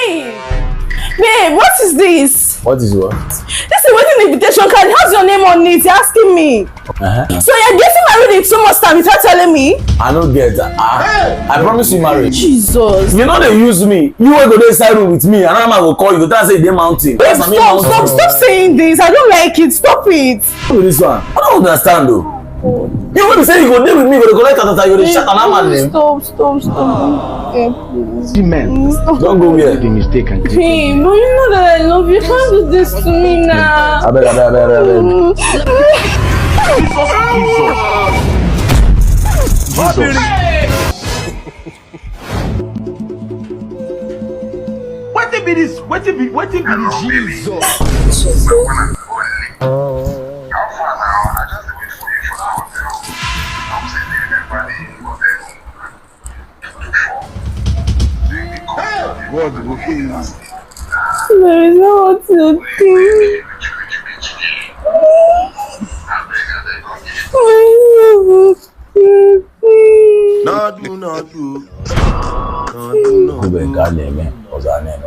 Babe, what is this? What is what? This is wedding invitation card. How's your name on it? You're asking me. So you're getting married in so much time without telling me? I don't get that. I promise you marriage. Jesus. You know they use me. You will go to the side room with me. Another man will call you. That's say they mountain. Babe, stop saying this. I don't like it. Stop it. Look at this one. I don't understand though. You want to say you go deal with me, you go collect that you shut another man name. Stop. Okay, please. Men. Don't go here. The mistake and Babe, but you know that I love you. You can't do this to me now. I beg. What be this? What be this? Jesus. God will kill you. There is no what to do. Not do. Ube ka neme, oza neme.